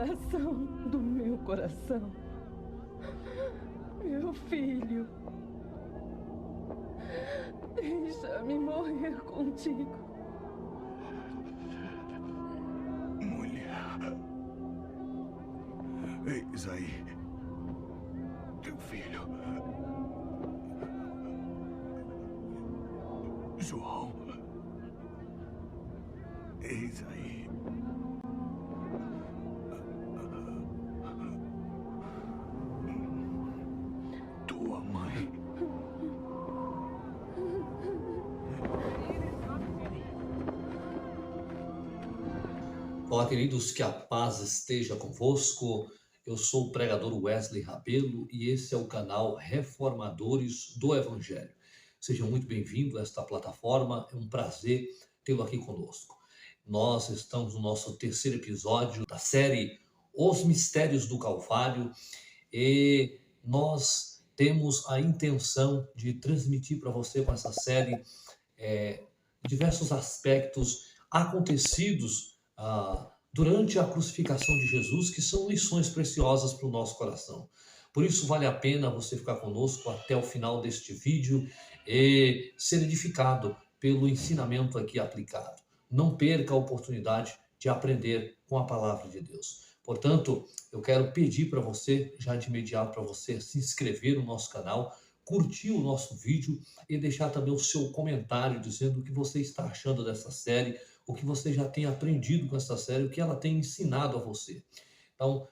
coração do meu coração. Meu filho, deixa-me morrer contigo. Mulher, eis aí teu filho. João, eis aí tua mãe. Olá, queridos, que a paz esteja convosco. Eu sou o pregador Wesley Rabelo e esse é o canal Reformadores do Evangelho. Seja muito bem-vindo a esta plataforma, é um prazer tê-lo aqui conosco. Nós estamos no nosso terceiro episódio da série Os Mistérios do Calvário e nós temos a intenção de transmitir para você com essa série diversos aspectos acontecidos durante a crucificação de Jesus, que são lições preciosas para o nosso coração. Por isso vale a pena você ficar conosco até o final deste vídeo e ser edificado pelo ensinamento aqui aplicado. Não perca a oportunidade de aprender com a palavra de Deus. Portanto, eu quero pedir para você, já de imediato, para você se inscrever no nosso canal, curtir o nosso vídeo e deixar também o seu comentário dizendo o que você está achando dessa série, o que você já tem aprendido com essa série, o que ela tem ensinado a você. Então,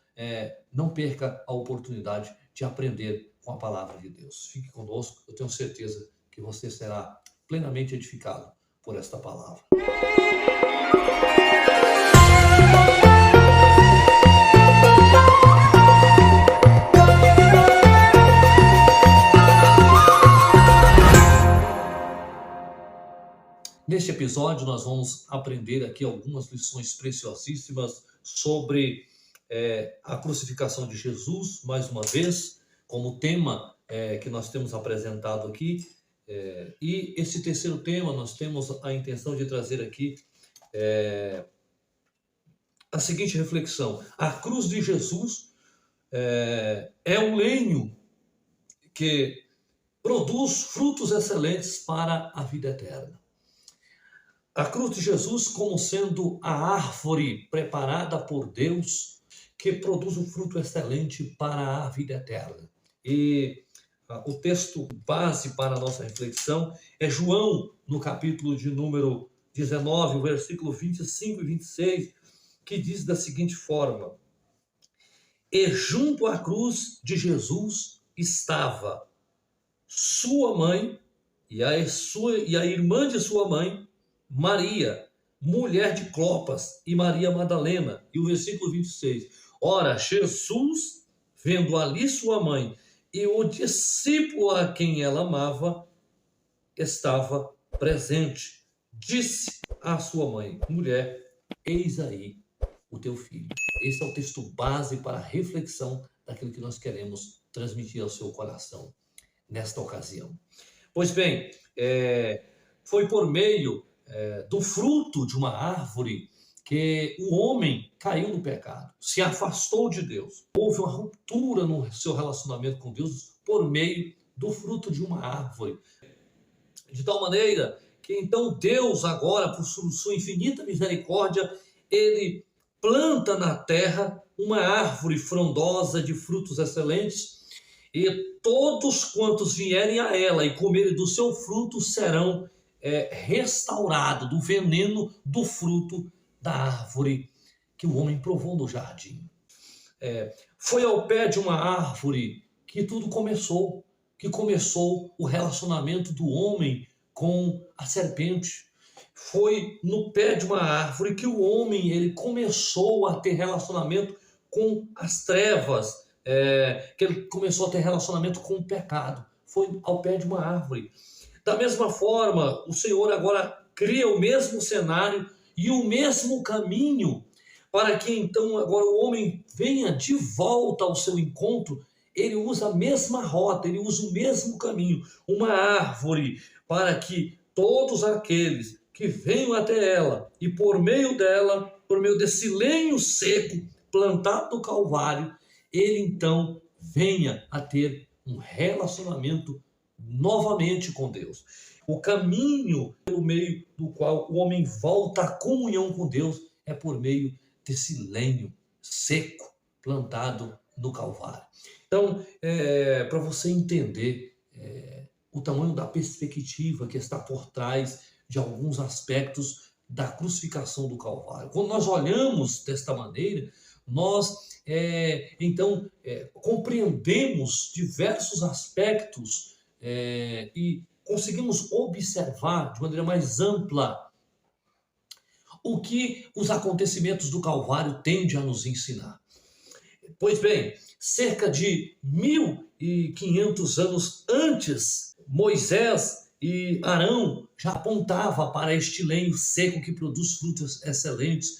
não perca a oportunidade de aprender com a palavra de Deus. Fique conosco, eu tenho certeza que você será plenamente edificado por esta palavra. Neste episódio, nós vamos aprender aqui algumas lições preciosíssimas sobre a crucificação de Jesus, mais uma vez, como tema que nós temos apresentado aqui. E esse terceiro tema, nós temos a intenção de trazer aqui a seguinte reflexão. A cruz de Jesus é um lenho que produz frutos excelentes para a vida eterna. A cruz de Jesus como sendo a árvore preparada por Deus que produz um fruto excelente para a vida eterna. E o texto base para a nossa reflexão é João, no capítulo de número 19, o versículo 25 e 26, que diz da seguinte forma: E junto à cruz de Jesus estava sua mãe e a irmã de sua mãe, Maria, mulher de Clopas, e Maria Madalena. E o versículo 26. Ora, Jesus, vendo ali sua mãe e o discípulo a quem ela amava, estava presente. Disse à sua mãe: mulher, eis aí o teu filho. Esse é o texto base para a reflexão daquilo que nós queremos transmitir ao seu coração nesta ocasião. Pois bem, foi por meio do fruto de uma árvore que o homem caiu no pecado, se afastou de Deus. Houve uma ruptura no seu relacionamento com Deus por meio do fruto de uma árvore. De tal maneira que então Deus agora, por sua infinita misericórdia, ele planta na terra uma árvore frondosa de frutos excelentes, e todos quantos vierem a ela e comerem do seu fruto serão restaurado do veneno do fruto da árvore que o homem provou no jardim. Foi ao pé de uma árvore que tudo começou, que começou o relacionamento do homem com a serpente. Foi no pé de uma árvore que o homem ele começou a ter relacionamento com as trevas, que ele começou a ter relacionamento com o pecado. Foi ao pé de uma árvore. Da mesma forma, o Senhor agora cria o mesmo cenário e o mesmo caminho para que então agora o homem venha de volta ao seu encontro. Ele usa a mesma rota, ele usa o mesmo caminho, uma árvore, para que todos aqueles que venham até ela e por meio dela, por meio desse lenho seco, plantado no Calvário, ele então venha a ter um relacionamento novamente com Deus. O caminho pelo meio do qual o homem volta à comunhão com Deus é por meio desse lenho seco plantado no Calvário. Então, para você entender o tamanho da perspectiva que está por trás de alguns aspectos da crucificação do Calvário. Quando nós olhamos desta maneira, nós então compreendemos diversos aspectos e conseguimos observar de maneira mais ampla o que os acontecimentos do Calvário tendem a nos ensinar. Pois bem, cerca de 1500 anos antes, Moisés e Arão já apontavam para este lenho seco que produz frutos excelentes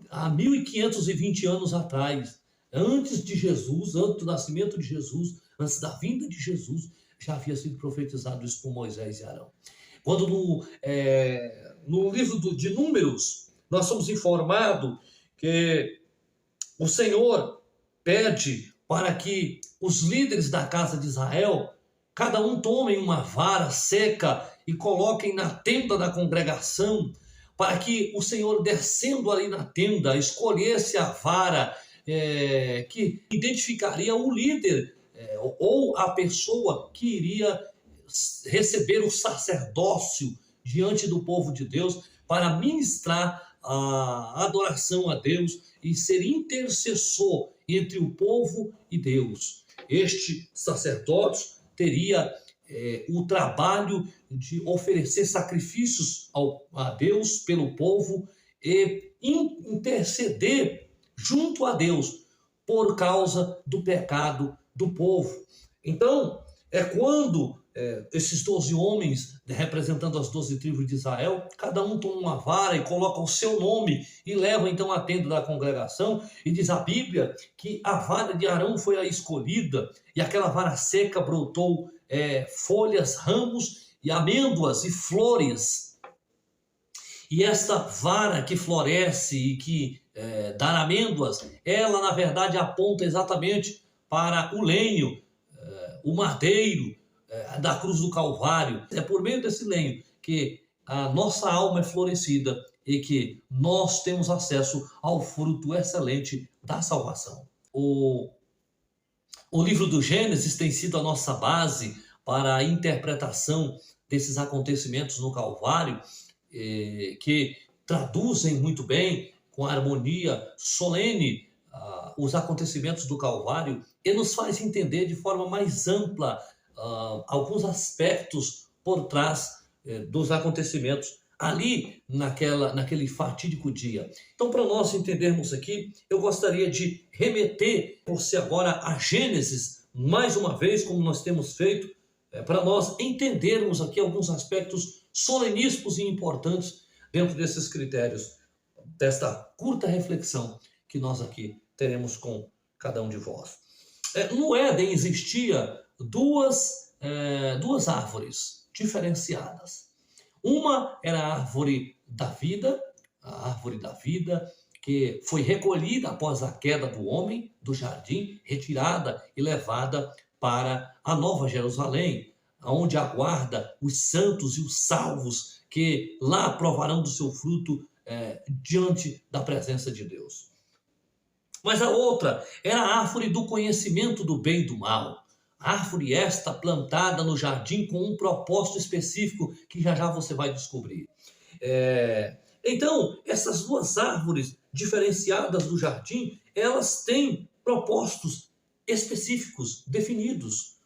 há 1520 anos atrás. Antes de Jesus, antes do nascimento de Jesus, antes da vinda de Jesus, já havia sido profetizado isso por Moisés e Arão. Quando no livro de Números, nós somos informados que o Senhor pede para que os líderes da casa de Israel, cada um tomem uma vara seca e coloquem na tenda da congregação, para que o Senhor, descendo ali na tenda, escolhesse a vara que identificaria o líder ou a pessoa que iria receber o sacerdócio diante do povo de Deus para ministrar a adoração a Deus e ser intercessor entre o povo e Deus. Este sacerdote teria o trabalho de oferecer sacrifícios a Deus pelo povo e interceder junto a Deus por causa do pecado do povo. Então, quando esses 12 homens, representando as 12 tribos de Israel, cada um toma uma vara e coloca o seu nome e leva então a tenda da congregação, e diz a Bíblia que a vara de Arão foi a escolhida, e aquela vara seca brotou folhas, ramos e amêndoas e flores. E esta vara que floresce e que dá amêndoas, ela na verdade aponta exatamente para o lenho, o madeiro da cruz do Calvário. É por meio desse lenho que a nossa alma é florescida e que nós temos acesso ao fruto excelente da salvação. O livro do Gênesis tem sido a nossa base para a interpretação desses acontecimentos no Calvário, que traduzem muito bem, com a harmonia solene, os acontecimentos do Calvário, e nos faz entender de forma mais ampla alguns aspectos por trás dos acontecimentos ali naquele fatídico dia. Então, para nós entendermos aqui, eu gostaria de remeter você agora a Gênesis, mais uma vez, como nós temos feito, para nós entendermos aqui alguns aspectos soleníssimos e importantes dentro desses critérios, desta curta reflexão que nós aqui teremos com cada um de vós. No Éden existia duas árvores diferenciadas. Uma era a árvore da vida, que foi recolhida após a queda do homem do jardim, retirada e levada para a Nova Jerusalém, onde aguarda os santos e os salvos que lá provarão do seu fruto diante da presença de Deus. Mas a outra era a árvore do conhecimento do bem e do mal. Árvore esta plantada no jardim com um propósito específico que já você vai descobrir. Então, essas duas árvores diferenciadas do jardim, elas têm propósitos específicos, definidos,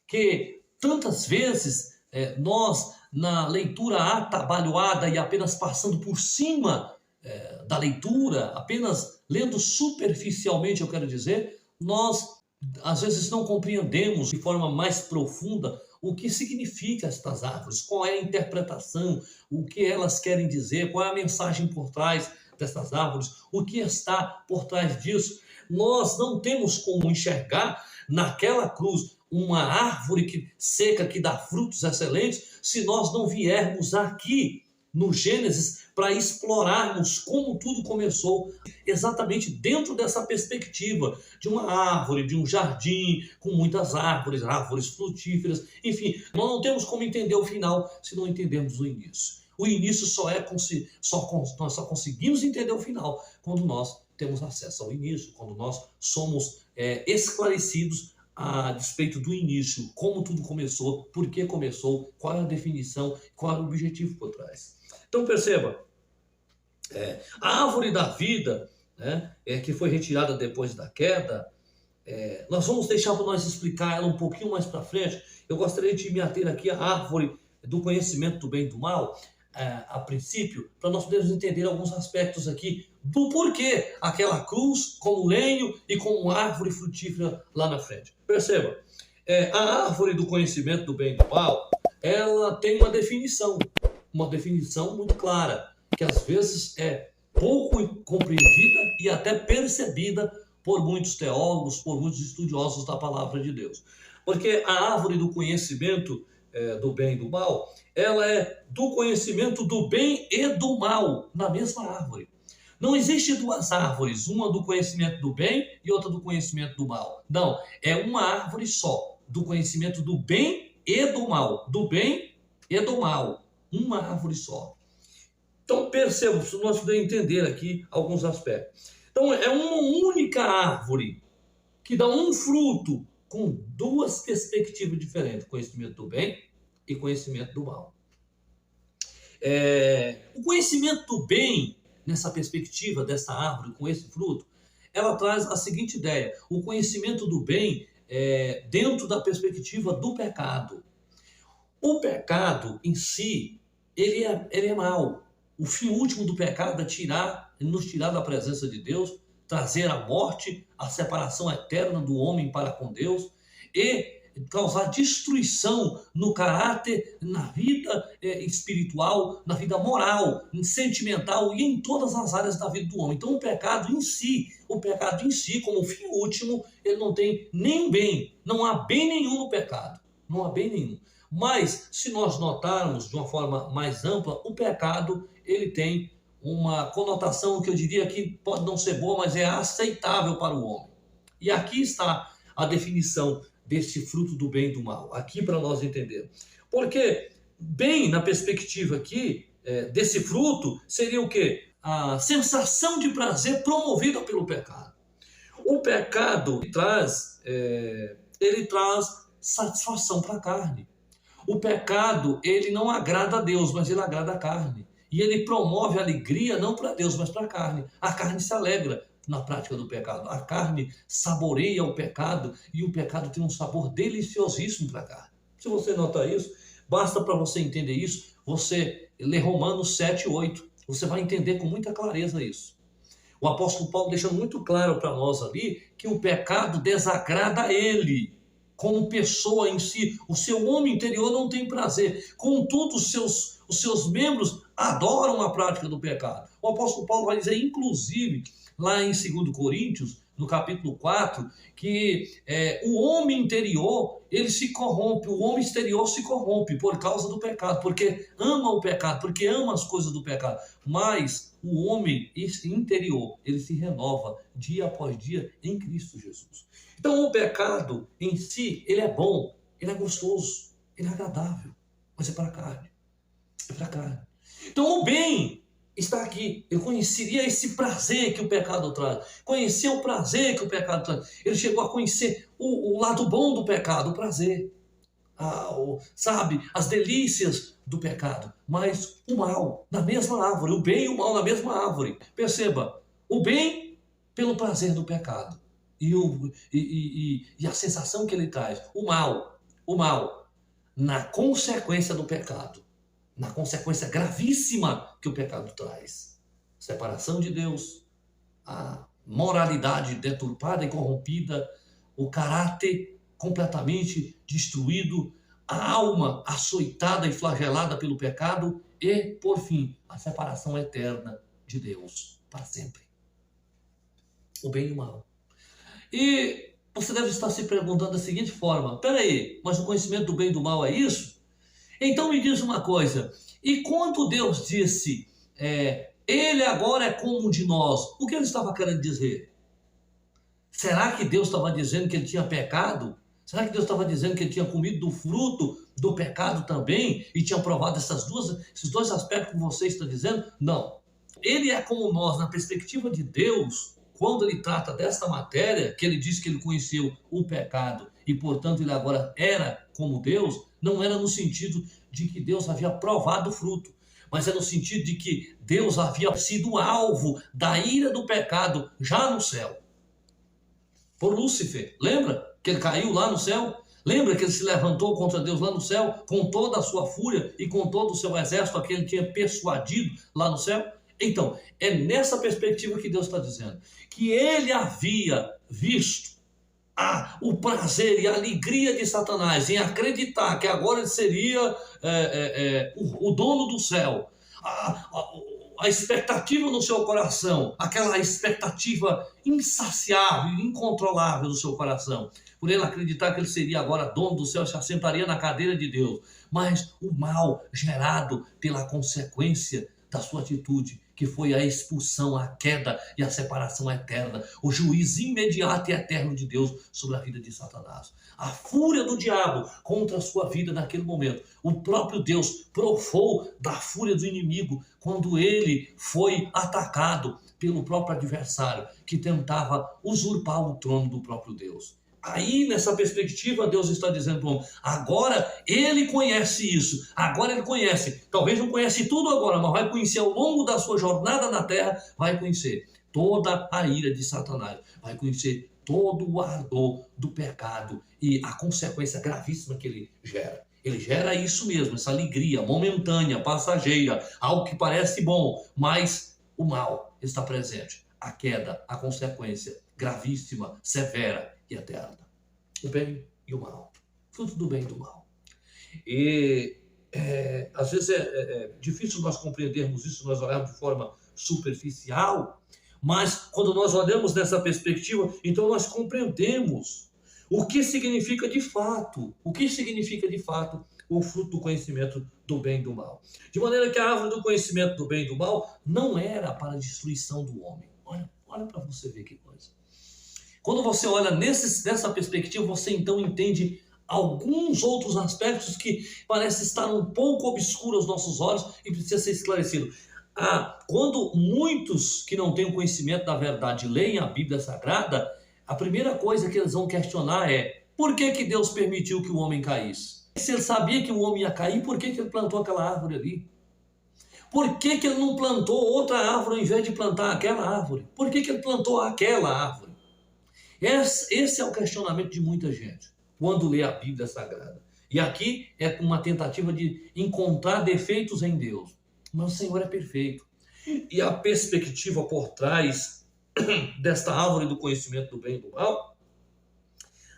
que tantas vezes nós, na leitura atabalhoada e apenas passando por cima da leitura, apenas lendo superficialmente, eu quero dizer, nós às vezes não compreendemos de forma mais profunda o que significa estas árvores, qual é a interpretação, o que elas querem dizer, qual é a mensagem por trás dessas árvores, o que está por trás disso. Nós não temos como enxergar naquela cruz uma árvore seca que dá frutos excelentes se nós não viermos aqui no Gênesis para explorarmos como tudo começou, exatamente dentro dessa perspectiva de uma árvore, de um jardim com muitas árvores, árvores frutíferas, enfim, nós não temos como entender o final se não entendermos o início. O início nós só conseguimos entender o final quando nós temos acesso ao início, quando nós somos esclarecidos a despeito do início, como tudo começou, por que começou, qual é a definição, qual é o objetivo por trás. Então perceba, a árvore da vida, né, que foi retirada depois da queda, nós vamos deixar para nós explicar ela um pouquinho mais para frente. Eu gostaria de me ater aqui à árvore do conhecimento do bem e do mal, a princípio, para nós podermos entender alguns aspectos aqui do porquê aquela cruz como lenho e como árvore frutífera lá na frente. Perceba, a árvore do conhecimento do bem e do mal, ela tem uma definição muito clara, que às vezes é pouco compreendida e até percebida por muitos teólogos, por muitos estudiosos da palavra de Deus. Porque a árvore do conhecimento do bem e do mal, ela é do conhecimento do bem e do mal na mesma árvore. Não existe duas árvores, uma do conhecimento do bem e outra do conhecimento do mal. Não, é uma árvore só, do conhecimento do bem e do mal. Do bem e do mal. Uma árvore só. Então perceba, se nós podemos entender aqui alguns aspectos. Então é uma única árvore que dá um fruto com duas perspectivas diferentes, conhecimento do bem e conhecimento do mal. O conhecimento do bem, nessa perspectiva dessa árvore, com esse fruto, ela traz a seguinte ideia: o conhecimento do bem dentro da perspectiva do pecado. O pecado em si, ele é mau. O fim último do pecado é nos tirar da presença de Deus, trazer a morte, a separação eterna do homem para com Deus e causar destruição no caráter, na vida espiritual, na vida moral, sentimental e em todas as áreas da vida do homem. Então o pecado em si, como fim último, ele não tem nem bem, não há bem nenhum no pecado, não há bem nenhum. Mas se nós notarmos de uma forma mais ampla, o pecado ele tem uma conotação que eu diria que pode não ser boa, mas é aceitável para o homem. E aqui está a definição desse fruto do bem e do mal, aqui para nós entendermos. Porque bem, na perspectiva aqui, desse fruto, seria o quê? A sensação de prazer promovida pelo pecado. O pecado ele traz satisfação para a carne. O pecado, ele não agrada a Deus, mas ele agrada a carne. E ele promove alegria não para Deus, mas para a carne. A carne se alegra na prática do pecado. A carne saboreia o pecado e o pecado tem um sabor deliciosíssimo para a carne. Se você notar isso, basta para você entender isso, você lê Romanos 7:8. Você vai entender com muita clareza isso. O apóstolo Paulo deixa muito claro para nós ali que o pecado desagrada a ele. Como pessoa em si, o seu homem interior não tem prazer. Contudo, os seus membros adoram a prática do pecado. O apóstolo Paulo vai dizer, inclusive, lá em 2 Coríntios, no capítulo 4, que o homem interior, ele se corrompe, o homem exterior se corrompe por causa do pecado, porque ama o pecado, porque ama as coisas do pecado. Mas o homem interior, ele se renova dia após dia em Cristo Jesus. Então o pecado em si, ele é bom, ele é gostoso, ele é agradável, mas é para a carne. É para a carne. Então o bem está aqui. Ele conheceria esse prazer que o pecado traz. Conhecia o prazer que o pecado traz. Ele chegou a conhecer o lado bom do pecado, o prazer. Sabe, as delícias do pecado. Mas o mal na mesma árvore. O bem e o mal na mesma árvore. Perceba, o bem pelo prazer do pecado. E a sensação que ele traz. O mal na consequência do pecado. Na consequência gravíssima que o pecado traz. Separação de Deus, a moralidade deturpada e corrompida, o caráter completamente destruído, a alma açoitada e flagelada pelo pecado e, por fim, a separação eterna de Deus para sempre. O bem e o mal. E você deve estar se perguntando da seguinte forma, peraí, mas o conhecimento do bem e do mal é isso? Então me diz uma coisa, e quando Deus disse, ele agora é como um de nós, o que ele estava querendo dizer? Será que Deus estava dizendo que ele tinha pecado? Será que Deus estava dizendo que ele tinha comido do fruto do pecado também e tinha provado esses dois aspectos que você está dizendo? Não. Ele é como nós, na perspectiva de Deus, quando ele trata desta matéria, que ele diz que ele conheceu o pecado e, portanto, ele agora era como Deus, não era no sentido de que Deus havia provado o fruto, mas é no sentido de que Deus havia sido alvo da ira do pecado já no céu. Por Lúcifer, lembra que ele caiu lá no céu? Lembra que ele se levantou contra Deus lá no céu, com toda a sua fúria e com todo o seu exército, a que ele tinha persuadido lá no céu? Então, é nessa perspectiva que Deus está dizendo, que ele havia visto o prazer e a alegria de Satanás em acreditar que agora ele seria o dono do céu, a expectativa no seu coração, aquela expectativa insaciável, incontrolável do seu coração, por ele acreditar que ele seria agora dono do céu, se assentaria na cadeira de Deus, mas o mal gerado pela consequência da sua atitude, que foi a expulsão, a queda e a separação eterna, o juízo imediato e eterno de Deus sobre a vida de Satanás. A fúria do diabo contra a sua vida naquele momento. O próprio Deus provou da fúria do inimigo quando ele foi atacado pelo próprio adversário que tentava usurpar o trono do próprio Deus. Aí, nessa perspectiva, Deus está dizendo para o homem, agora ele conhece isso, agora ele conhece, talvez não conhece tudo agora, mas vai conhecer ao longo da sua jornada na terra, vai conhecer toda a ira de Satanás, vai conhecer todo o ardor do pecado e a consequência gravíssima que ele gera. Ele gera isso mesmo, essa alegria momentânea, passageira, algo que parece bom, mas o mal está presente. A queda, a consequência gravíssima, severa e eterna. O bem e o mal. Fruto do bem e do mal. E às vezes é difícil nós compreendermos isso, nós olharmos de forma superficial, mas quando nós olhamos nessa perspectiva, então nós compreendemos o que significa de fato, o fruto do conhecimento do bem e do mal. De maneira que a árvore do conhecimento do bem e do mal não era para a destruição do homem. Olha para você ver que coisa. Quando você olha nessa perspectiva, você então entende alguns outros aspectos que parecem estar um pouco obscuros aos nossos olhos e precisa ser esclarecido. Quando muitos que não têm o conhecimento da verdade leem a Bíblia Sagrada, a primeira coisa que eles vão questionar é: por que Deus permitiu que o homem caísse? Se ele sabia que o homem ia cair, por que ele plantou aquela árvore ali? Por que ele não plantou outra árvore ao invés de plantar aquela árvore? Por que ele plantou aquela árvore? Esse é o questionamento de muita gente quando lê a Bíblia Sagrada. E aqui é uma tentativa de encontrar defeitos em Deus. Mas o Senhor é perfeito. E a perspectiva por trás desta árvore do conhecimento do bem e do mal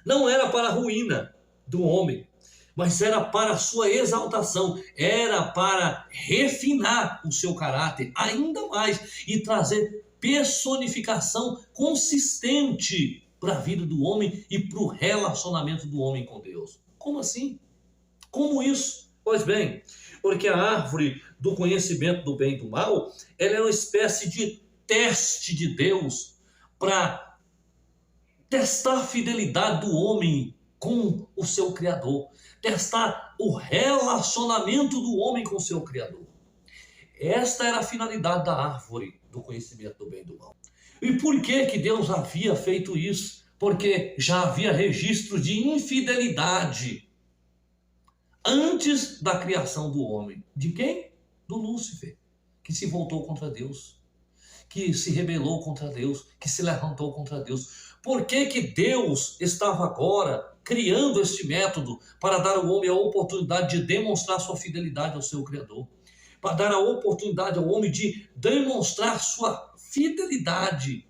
não era para a ruína do homem, mas era para a sua exaltação, era para refinar o seu caráter ainda mais e trazer personificação consistente para a vida do homem e para o relacionamento do homem com Deus. Como assim? Como isso? Pois bem, porque a árvore do conhecimento do bem e do mal, ela é uma espécie de teste de Deus para testar a fidelidade do homem com o seu Criador, testar o relacionamento do homem com o seu Criador. Esta era a finalidade da árvore do conhecimento do bem e do mal. E por que Deus havia feito isso? Porque já havia registro de infidelidade antes da criação do homem. De quem? Do Lúcifer, que se voltou contra Deus, que se rebelou contra Deus, que se levantou contra Deus. Por que Deus estava agora criando este método para dar ao homem a oportunidade de demonstrar sua fidelidade ao seu Criador? Para dar a oportunidade ao homem de demonstrar sua fidelidade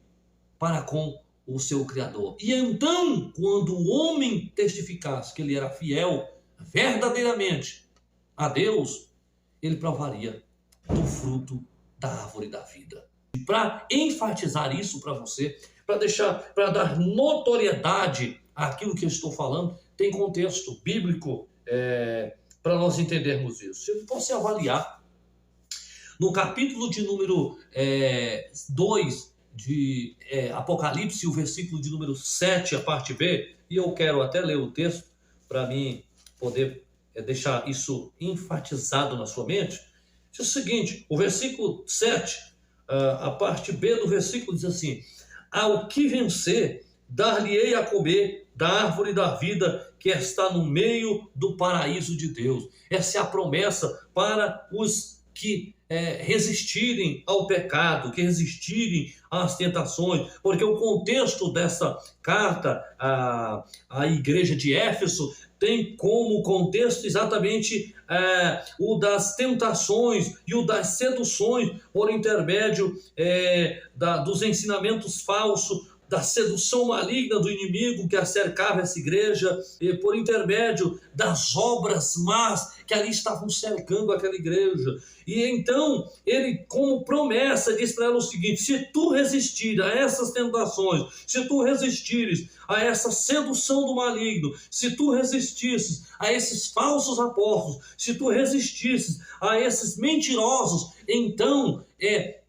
para com o seu Criador. E então, quando o homem testificasse que ele era fiel verdadeiramente a Deus, ele provaria do fruto da árvore da vida. E para enfatizar isso para você, para dar notoriedade àquilo que eu estou falando, tem contexto bíblico para nós entendermos isso. Se você avaliar, no capítulo de número 2 de Apocalipse, o versículo de número 7, a parte B, e eu quero até ler o texto para mim poder deixar isso enfatizado na sua mente, diz o seguinte, o versículo 7, a parte B do versículo diz assim: ao que vencer, dar-lhe-ei a comer da árvore da vida que está no meio do paraíso de Deus. Essa é a promessa para os que resistirem ao pecado, que resistirem às tentações, porque o contexto dessa carta à igreja de Éfeso tem como contexto exatamente o das tentações e o das seduções por intermédio dos ensinamentos falsos, da sedução maligna do inimigo que acercava essa igreja, e por intermédio das obras más que ali estavam cercando aquela igreja. E então, ele, como promessa, diz para ela o seguinte: se tu resistir a essas tentações, se tu resistires a essa sedução do maligno, se tu resistisses a esses falsos apóstolos, se tu resistisses a esses mentirosos, então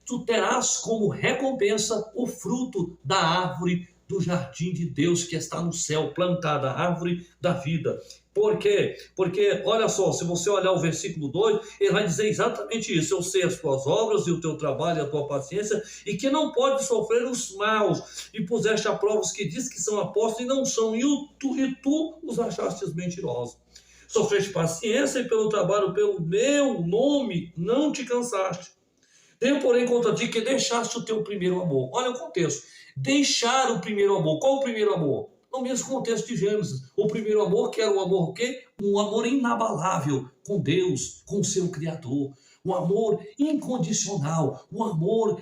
tu terás como recompensa o fruto da árvore do jardim de Deus que está no céu, plantada, a árvore da vida. Por quê? Porque, olha só, se você olhar o versículo 2, ele vai dizer exatamente isso: eu sei as tuas obras e o teu trabalho e a tua paciência, e que não pode sofrer os maus, e puseste a prova os que diz que são apóstolos e não são, e tu os achastes mentirosos. Sofreste paciência e pelo trabalho, pelo meu nome, não te cansaste. Tenho, porém, contra ti que deixaste o teu primeiro amor. Olha o contexto. Deixar o primeiro amor. Qual o primeiro amor? No mesmo contexto de Gênesis. O primeiro amor, que era o amor o quê? Um amor inabalável com Deus, com o seu Criador. Um amor incondicional. Um amor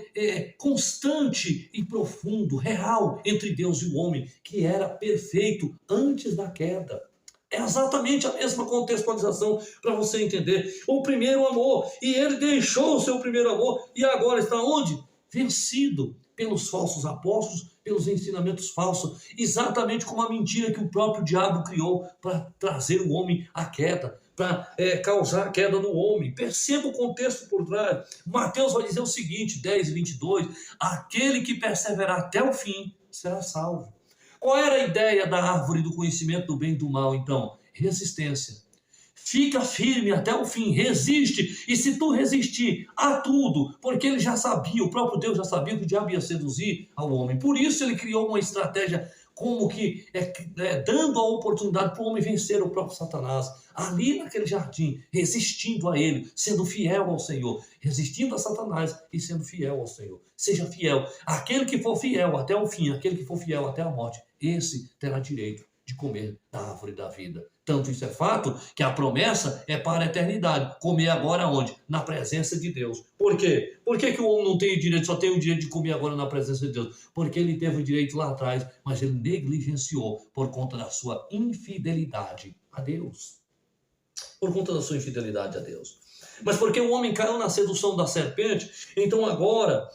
constante e profundo, real, entre Deus e o homem, que era perfeito antes da queda. É exatamente a mesma contextualização para você entender. O primeiro amor, e ele deixou o seu primeiro amor, e agora está onde? Vencido pelos falsos apóstolos, pelos ensinamentos falsos, exatamente como a mentira que o próprio diabo criou para trazer o homem à queda, para causar a queda no homem. Perceba o contexto por trás. Mateus vai dizer o seguinte, 10:22, aquele que perseverar até o fim será salvo. Qual era a ideia da árvore do conhecimento do bem e do mal, então? Resistência. Fica firme até o fim, resiste. E se tu resistir a tudo, porque ele já sabia, o próprio Deus já sabia que o diabo ia seduzir ao homem. Por isso ele criou uma estratégia como que dando a oportunidade para o homem vencer o próprio Satanás. Ali naquele jardim, resistindo a ele, sendo fiel ao Senhor. Resistindo a Satanás e sendo fiel ao Senhor. Seja fiel. Aquele que for fiel até o fim, aquele que for fiel até a morte, esse terá direito de comer da árvore da vida. Tanto isso é fato que a promessa é para a eternidade. Comer agora onde? Na presença de Deus. Por quê? Por que o homem não tem o direito, só tem o direito de comer agora na presença de Deus? Porque ele teve o direito lá atrás, mas ele negligenciou por conta da sua infidelidade a Deus. Por conta da sua infidelidade a Deus. Mas porque o homem caiu na sedução da serpente, então agora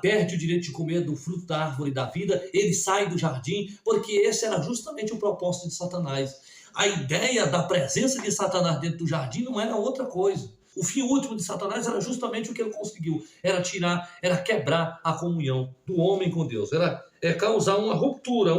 perde o direito de comer do fruto da árvore da vida, ele sai do jardim, porque esse era justamente o propósito de Satanás. A ideia da presença de Satanás dentro do jardim não era outra coisa. O fim último de Satanás era justamente o que ele conseguiu, era quebrar a comunhão do homem com Deus, era causar uma ruptura,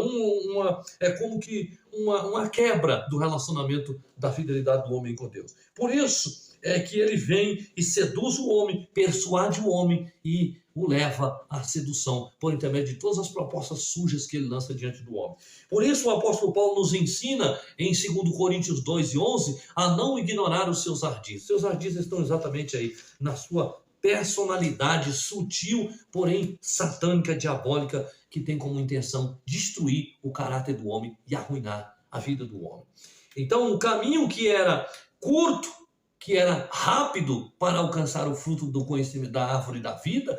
uma quebra do relacionamento da fidelidade do homem com Deus. Por isso é que ele vem e seduz o homem, persuade o homem e o leva à sedução, por intermédio de todas as propostas sujas que ele lança diante do homem. Por isso o apóstolo Paulo nos ensina, em 2 Coríntios 2:11, a não ignorar os seus ardis. Seus ardis estão exatamente aí, na sua personalidade sutil, porém satânica, diabólica, que tem como intenção destruir o caráter do homem e arruinar a vida do homem. Então, o caminho que era curto, que era rápido para alcançar o fruto do conhecimento da árvore da vida,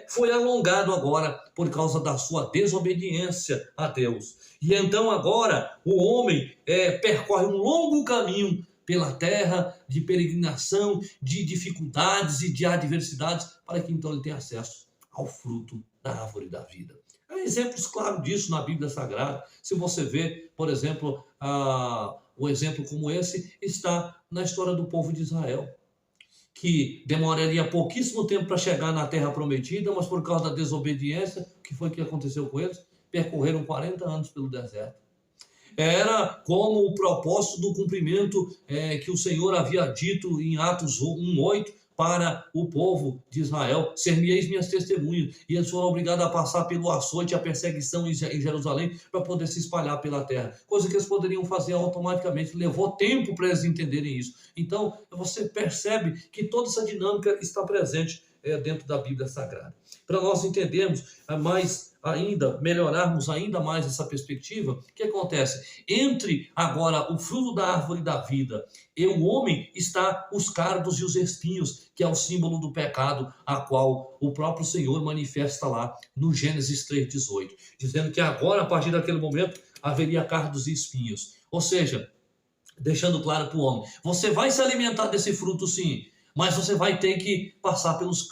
foi alongado agora por causa da sua desobediência a Deus. E então agora o homem percorre um longo caminho pela terra de peregrinação, de dificuldades e de adversidades, para que então ele tenha acesso ao fruto da árvore da vida. Há exemplos claros disso na Bíblia Sagrada. Se você vê, por exemplo, um exemplo como esse está na história do povo de Israel, que demoraria pouquíssimo tempo para chegar na terra prometida, mas por causa da desobediência, o que foi que aconteceu com eles? Percorreram 40 anos pelo deserto. Era como o propósito do cumprimento que o Senhor havia dito em Atos 1:8 para o povo de Israel: ser-me-eis minhas testemunhas. E eles foram obrigados a passar pelo açoite, a perseguição em Jerusalém, para poder se espalhar pela terra. Coisa que eles poderiam fazer automaticamente. Levou tempo para eles entenderem isso. Então, você percebe que toda essa dinâmica está presente dentro da Bíblia Sagrada. Para nós entendermos mais ainda, melhorarmos ainda mais essa perspectiva, o que acontece? Entre agora o fruto da árvore da vida e o homem está os cardos e os espinhos, que é o símbolo do pecado, a qual o próprio Senhor manifesta lá no Gênesis 3:18, dizendo que agora, a partir daquele momento, haveria cardos e espinhos. Ou seja, deixando claro para o homem, você vai se alimentar desse fruto sim, mas você vai ter que passar pelos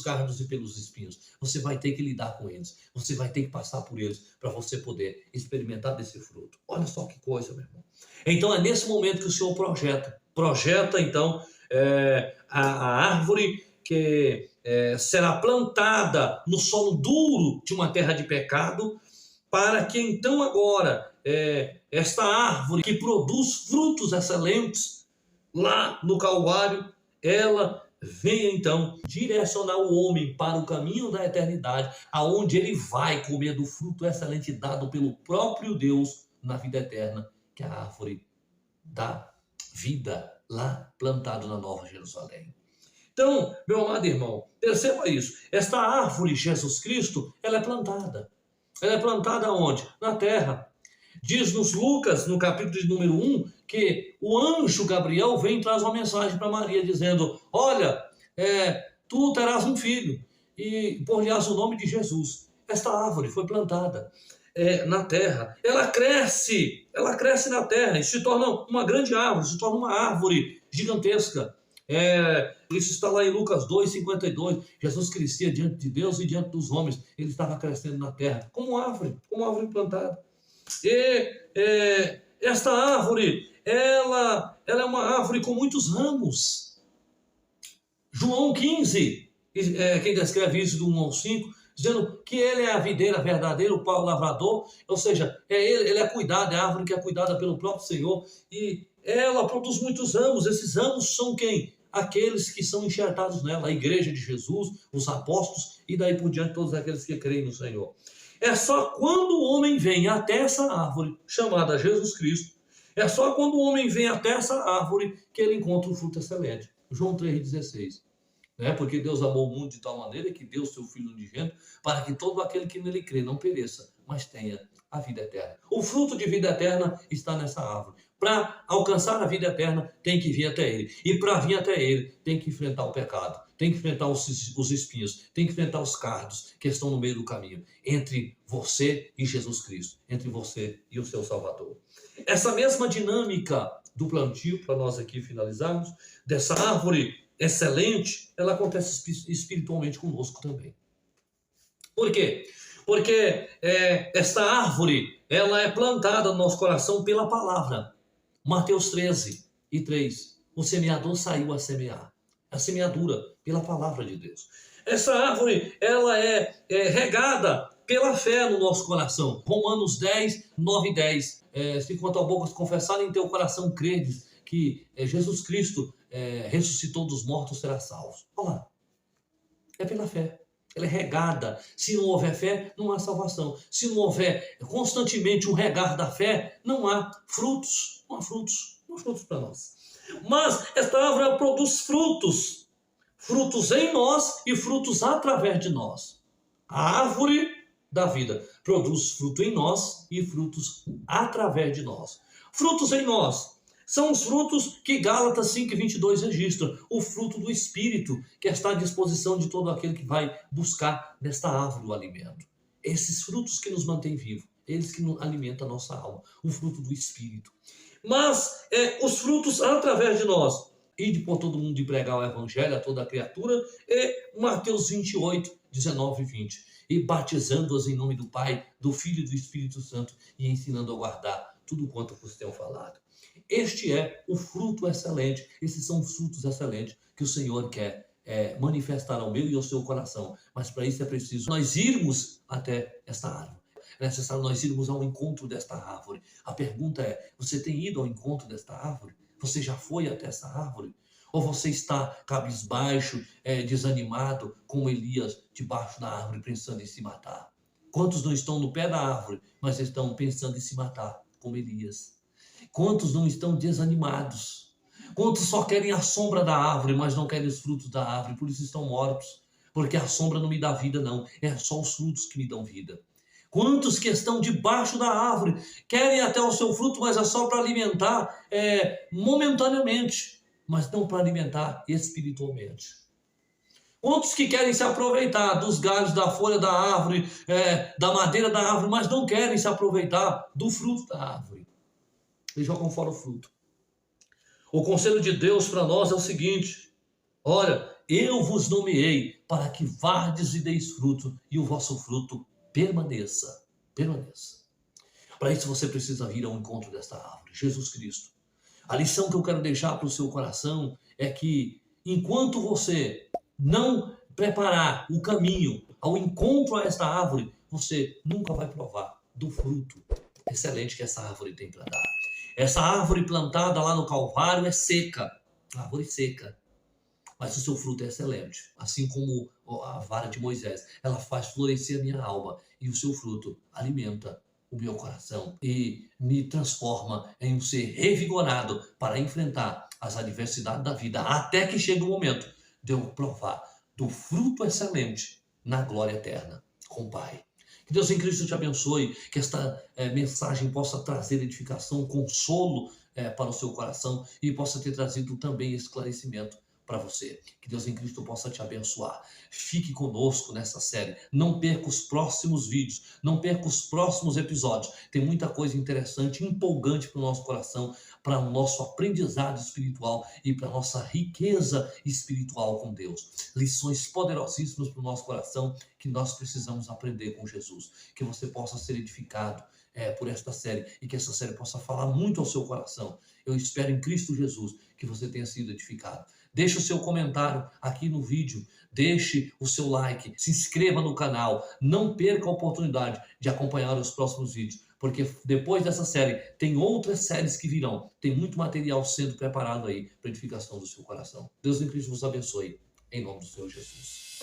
cardos e pelos espinhos. Você vai ter que lidar com eles. Você vai ter que passar por eles para você poder experimentar desse fruto. Olha só que coisa, meu irmão. Então é nesse momento que o Senhor projeta então a árvore que será plantada no solo duro de uma terra de pecado, para que então agora esta árvore que produz frutos excelentes lá no Calvário, ela venha então direcionar o homem para o caminho da eternidade, aonde ele vai comer do fruto excelente dado pelo próprio Deus na vida eterna, que é a árvore da vida lá plantado na Nova Jerusalém. Então, meu amado irmão, perceba isso. Esta árvore, Jesus Cristo, ela é plantada. Ela é plantada onde? Na terra. Diz-nos Lucas, no capítulo de número 1, que o anjo Gabriel vem e traz uma mensagem para Maria, dizendo: olha, tu terás um filho, e por-lhe-ás o nome de Jesus. Esta árvore foi plantada na terra. Ela cresce na terra e se torna uma grande árvore, se torna uma árvore gigantesca. Isso está lá em Lucas 2:52. Jesus crescia diante de Deus e diante dos homens. Ele estava crescendo na terra, como árvore plantada. E esta árvore, ela é uma árvore com muitos ramos. João 15, quem descreve isso do 1 ao 5, dizendo que ele é a videira verdadeira, o pau lavrador, ou seja, ele é cuidado, é a árvore que é cuidada pelo próprio Senhor, e ela produz muitos ramos. Esses ramos são quem? Aqueles que são enxertados nela, a igreja de Jesus, os apóstolos, e daí por diante todos aqueles que creem no Senhor. É só quando o homem vem até essa árvore, chamada Jesus Cristo, é só quando o homem vem até essa árvore que ele encontra o fruto excelente. João 3,16. Porque Deus amou o mundo de tal maneira que deu o seu Filho unigênito, para que todo aquele que nele crê não pereça, mas tenha a vida eterna. O fruto de vida eterna está nessa árvore. Para alcançar a vida eterna, tem que vir até ele. E para vir até ele, tem que enfrentar o pecado, tem que enfrentar os espinhos, tem que enfrentar os cardos que estão no meio do caminho, entre você e Jesus Cristo, entre você e o seu Salvador. Essa mesma dinâmica do plantio, para nós aqui finalizarmos, dessa árvore excelente, ela acontece espiritualmente conosco também. Por quê? Porque esta árvore, ela é plantada no nosso coração pela palavra. Mateus 13:3. O semeador saiu a semear. A semeadura pela palavra de Deus. Essa árvore, ela é regada pela fé no nosso coração. Romanos 10:9-10. Se com a tua boca confessar em teu coração credes que Jesus Cristo ressuscitou dos mortos, será salvo. Olha lá. É pela fé. Ela é regada. Se não houver fé, não há salvação. Se não houver constantemente um regar da fé, não há frutos. Não há frutos. Não há frutos para nós. Mas esta árvore produz frutos. Frutos em nós e frutos através de nós. A árvore da vida produz fruto em nós e frutos através de nós. Frutos em nós são os frutos que Gálatas 5:22 registra. O fruto do Espírito, que está à disposição de todo aquele que vai buscar nesta árvore o alimento. Esses frutos que nos mantêm vivos, eles que alimentam a nossa alma. O fruto do Espírito. Mas os frutos através de nós. Ide por todo mundo e pregar o evangelho a toda a criatura. E Mateus 28:19-20. E batizando-as em nome do Pai, do Filho e do Espírito Santo, e ensinando a guardar tudo quanto vos tenho falado. Este é o fruto excelente. Esses são os frutos excelentes que o Senhor quer manifestar ao meu e ao seu coração. Mas para isso é preciso nós irmos até esta árvore. É necessário nós irmos ao encontro desta árvore. A pergunta é, você tem ido ao encontro desta árvore? Você já foi até essa árvore? Ou você está cabisbaixo, desanimado, como Elias, debaixo da árvore, pensando em se matar? Quantos não estão no pé da árvore, mas estão pensando em se matar, como Elias? Quantos não estão desanimados? Quantos só querem a sombra da árvore, mas não querem os frutos da árvore, por isso estão mortos? Porque a sombra não me dá vida, não. É só os frutos que me dão vida. Quantos que estão debaixo da árvore querem até o seu fruto, mas é só para alimentar momentaneamente, mas não para alimentar espiritualmente. Quantos que querem se aproveitar dos galhos da folha da árvore, da madeira da árvore, mas não querem se aproveitar do fruto da árvore. Eles jogam fora o fruto. O conselho de Deus para nós é o seguinte: olha, eu vos nomeei para que vardes e deis fruto, e o vosso fruto permaneça. Permaneça. Para isso você precisa vir ao encontro desta árvore, Jesus Cristo. A lição que eu quero deixar para o seu coração é que, enquanto você não preparar o caminho ao encontro a esta árvore, você nunca vai provar do fruto excelente que essa árvore tem para dar. Essa árvore plantada lá no Calvário é seca, árvore seca, mas o seu fruto é excelente, assim como a vara de Moisés. Ela faz florescer a minha alma e o seu fruto alimenta o meu coração e me transforma em um ser revigorado para enfrentar as adversidades da vida, até que chegue o momento de eu provar do fruto excelente na glória eterna com o Pai. Que Deus em Cristo te abençoe, que esta mensagem possa trazer edificação, consolo para o seu coração e possa ter trazido também esclarecimento para você. Que Deus em Cristo possa te abençoar. Fique conosco nessa série. Não perca os próximos vídeos. Não perca os próximos episódios. Tem muita coisa interessante, empolgante para o nosso coração, para o nosso aprendizado espiritual e para a nossa riqueza espiritual com Deus. Lições poderosíssimas para o nosso coração que nós precisamos aprender com Jesus. Que você possa ser edificado por esta série e que essa série possa falar muito ao seu coração. Eu espero em Cristo Jesus que você tenha sido edificado. Deixe o seu comentário aqui no vídeo, deixe o seu like, se inscreva no canal, não perca a oportunidade de acompanhar os próximos vídeos, porque depois dessa série tem outras séries que virão, tem muito material sendo preparado aí para edificação do seu coração. Deus em Cristo vos abençoe, em nome do Senhor Jesus.